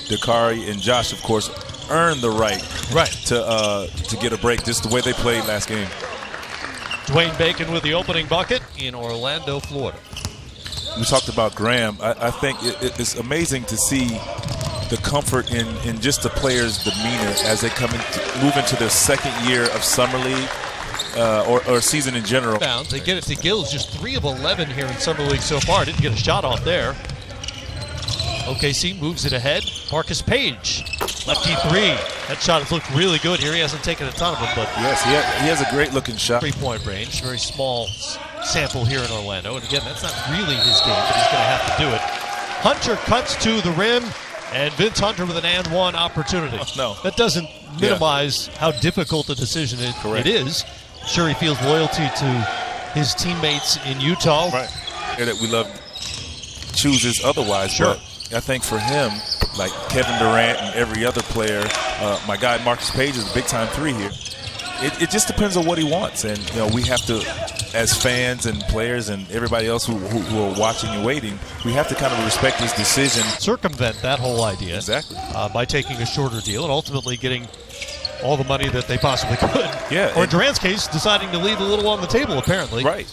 Dakari and Josh, of course, earned the right to get a break, just the way they played last game. Dwayne Bacon with the opening bucket in Orlando, Florida. We talked about Graham. I think it's amazing to see the comfort in just the players' demeanor as they move into their second year of Summer League or season in general. They get it to Gills, just 3 of 11 here in Summer League so far. Didn't get a shot off there. OKC moves it ahead. Marcus Page, lefty 3. That shot has looked really good here. He hasn't taken a ton of them, but yes, he has a great looking shot. 3-point range, very small sample here in Orlando. And again, that's not really his game, but he's going to have to do it. Hunter cuts to the rim, and Vince Hunter with an and one opportunity. No, that doesn't minimize how difficult a decision it is. Sure, he feels loyalty to his teammates in Utah. Right. That we love chooses otherwise. Sure. But I think for him, like Kevin Durant and every other player, my guy Marcus Page is a big-time 3 here. It just depends on what he wants, and we have to, as fans and players and everybody else who are watching and waiting, we have to kind of respect his decision. Circumvent that whole idea. Exactly. By taking a shorter deal and ultimately getting all the money that they possibly could. Yeah. Or in Durant's case, deciding to leave a little on the table, apparently. Right.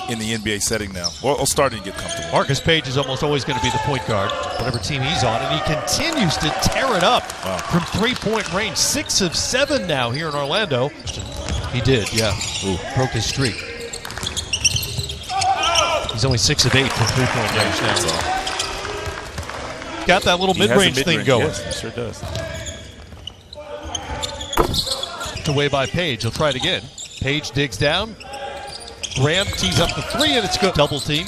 In the NBA setting now, or starting to get comfortable. Marcus Page is almost always going to be the point guard, whatever team he's on, and he continues to tear it up from 3-point range. 6 of 7 now here in Orlando. He did, yeah. Ooh. Broke his streak. He's only 6 of 8 from 3-point range now. Got that little mid-range thing going. Yes, he sure does. Away by Page. He'll try it again. Page digs down. Graham tees up the 3, and it's good. Double team.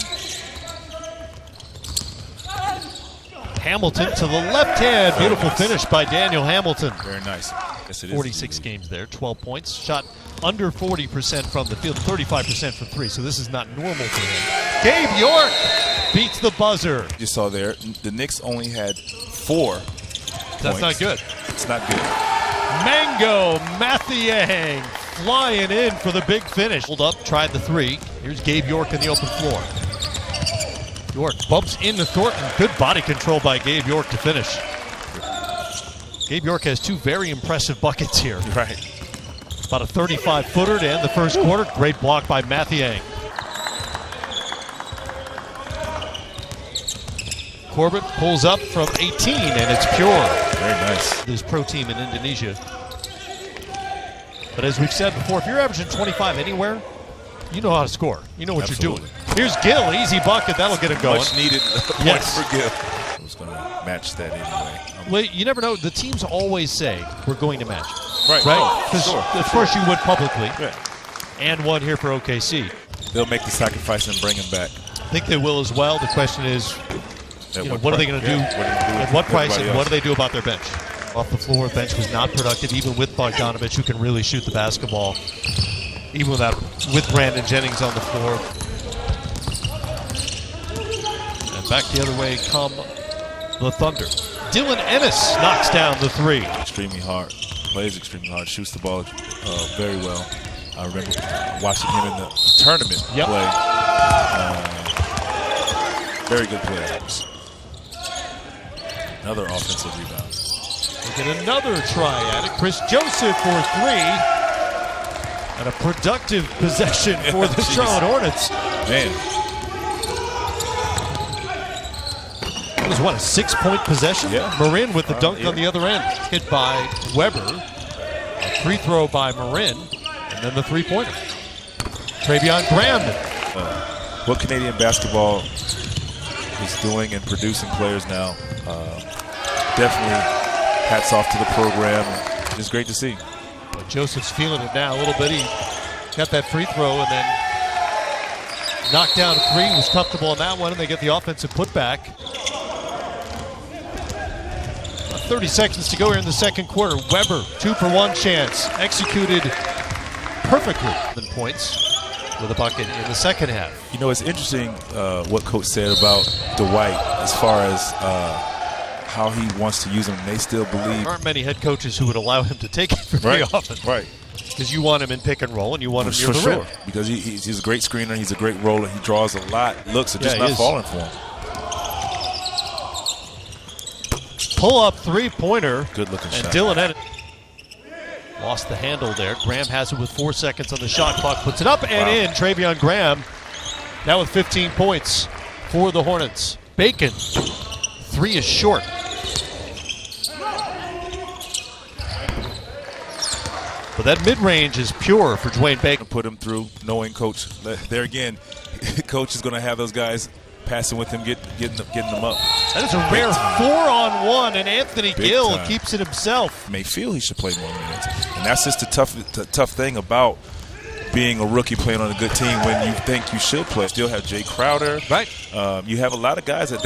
Hamilton to the left hand. Beautiful finish by Daniel Hamilton. Very nice. Yes, it is. 46 games there, 12 points. Shot under 40% from the field, 35% from 3, so this is not normal for him. Gabe York beats the buzzer. You saw there, the Knicks only had 4 That's points. not good. It's not good. Mango Mathiang flying in for the big finish. Hold up, tried the 3. Here's Gabe York in the open floor. York bumps into Thornton. Good body control by Gabe York to finish. Gabe York has 2 very impressive buckets here. Right. About a 35-footer to end the first quarter. Great block by Mathiang. Corbett pulls up from 18, and it's pure. Very nice. This pro team in Indonesia. But as we've said before, if you're averaging 25 anywhere, you know how to score. You know what you're doing. Here's Gill, easy bucket. That'll get him going. Much needed points for Gill. I was going to match that anyway. Well, you never know. The teams always say, we're going to match it. Right. Because Sure. of course you would publicly. Yeah. And one here for OKC. They'll make the sacrifice and bring him back. I think they will as well. The question is, what are they going to do? At what price, and what do they do about their bench? Off the floor, bench was not productive, even with Bogdanovich, who can really shoot the basketball. Even with Brandon Jennings on the floor. And back the other way come the Thunder. Dylan Ennis knocks down the 3. Extremely hard. Plays extremely hard. Shoots the ball very well. I remember watching him in the tournament play. Very good play. Another offensive rebound. We'll get another try at it. Chris Joseph for 3. And a productive possession for the Charlotte Hornets. Man. That was, a 6-point possession? Yeah. Marin with the dunk on the other end. Hit by Weber. A free throw by Marin. And then the 3-pointer. Treveon Graham. What Canadian basketball is doing and producing players now, definitely hats off to the program. It's great to see. Joseph's feeling it now a little bit. He got that free throw and then knocked down a 3. Was comfortable on that one, and they get the offensive putback. 30 seconds to go here in the second quarter. Weber, 2-for-1 chance. Executed perfectly. Points with a bucket in the second half. You know, it's interesting what Coach said about Dwight as far as how he wants to use him. They still believe. There aren't many head coaches who would allow him to take it very often. Right. Because you want him in pick and roll, and you want him near the rim. Because he's a great screener. He's a great roller. He draws a lot. Looks are just not falling for him. pull-up three-pointer. Good looking and shot. Dylan Ennis lost the handle there. Graham has it with 4 seconds on the shot clock. Puts it up and in. Treveon Graham now with 15 points for the Hornets. Bacon, 3 is short. But that mid-range is pure for Dwayne Bacon. Put him through, knowing coach. There again, coach is going to have those guys passing with him, getting them up. That is a rare 4-on-1, and Anthony Gill time. Keeps it himself. May feel he should play more minutes, and that's just the tough thing about being a rookie playing on a good team when you think you should play. Still have Jay Crowder. Right. You have a lot of guys that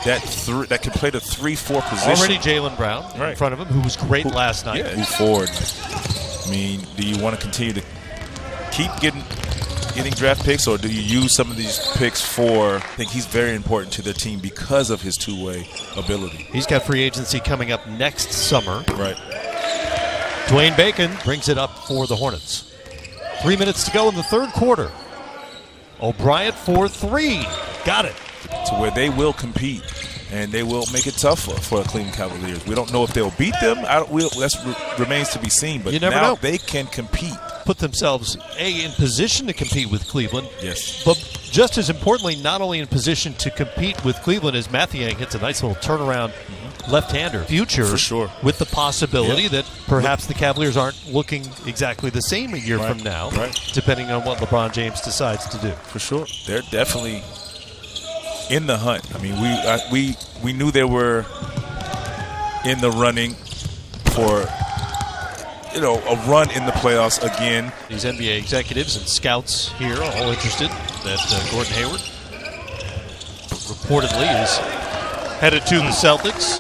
can play the 3-4 position. Already Jaylen Brown in front of him, who was great last night. Yeah, move forward. I mean, do you want to continue to keep getting draft picks, or do you use some of these picks for? I think he's very important to the team because of his two-way ability. He's got free agency coming up next summer. Right. Dwayne Bacon brings it up for the Hornets. 3 minutes to go in the third quarter. O'Brien for 3. Got it. To where they will compete, and they will make it tough for the Cleveland Cavaliers. We don't know if they'll beat them. That remains to be seen. But you never now know. They can compete. Put themselves, in position to compete with Cleveland. Yes. But just as importantly, not only in position to compete with Cleveland as Mathiang hits a nice little turnaround left-hander. Future. For sure. With the possibility that perhaps the Cavaliers aren't looking exactly the same a year from now. Right. Depending on what LeBron James decides to do. For sure. They're definitely in the hunt. I mean, we knew they were in the running for a run in the playoffs again. These NBA executives and scouts here are all interested that Gordon Hayward reportedly is headed to the Celtics.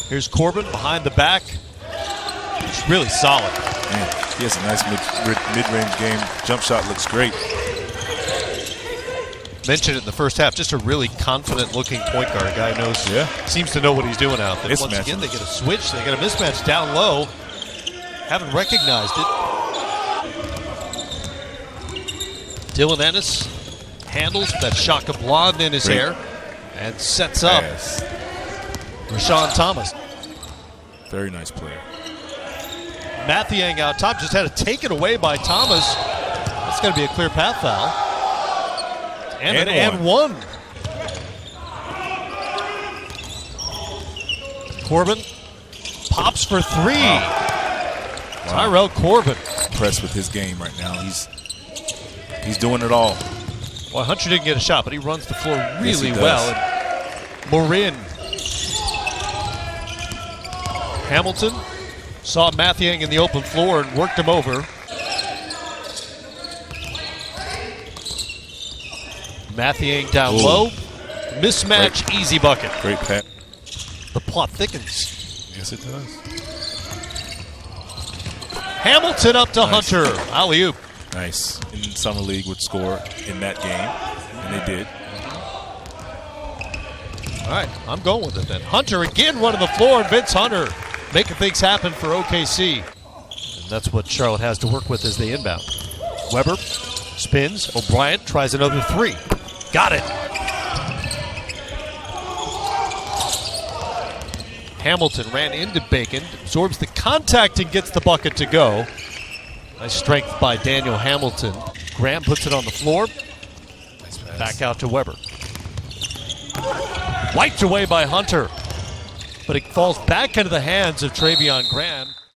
Here's Corbin behind the back. It's really solid. Man, he has a nice mid-range game. Jump shot looks great. Mentioned it in the first half, just a really confident-looking point guard. A guy knows, seems to know what he's doing out there. Mismatch. Once again, they get a switch. They get a mismatch down low. Haven't recognized it. Dylan Ennis handles that shock of blonde in his hair and sets up Rashawn Thomas. Very nice player. Mathiang out top, just had to take it away by Thomas. That's going to be a clear path foul. And one. Corbin pops for 3. Wow. Tyrell Corbin. Impressed with his game right now. He's doing it all. Well, Hunter didn't get a shot, but he runs the floor really well. And Marin. Hamilton saw Mathiang in the open floor and worked him over. Mathiang down low. Mismatch, easy bucket. Great pass. The plot thickens. Yes, it does. Hamilton up to Hunter. Alley-oop. Nice. In Summer League would score in that game, and they did. All right, I'm going with it then. Hunter again running the floor, and Vince Hunter making things happen for OKC. And that's what Charlotte has to work with as they inbound. Weber spins. O'Brien tries another 3. Got it. Hamilton ran into Bacon, absorbs the contact and gets the bucket to go. Nice strength by Daniel Hamilton. Graham puts it on the floor. Nice pass. Back out to Weber. Wiped away by Hunter. But it falls back into the hands of Treveon Graham.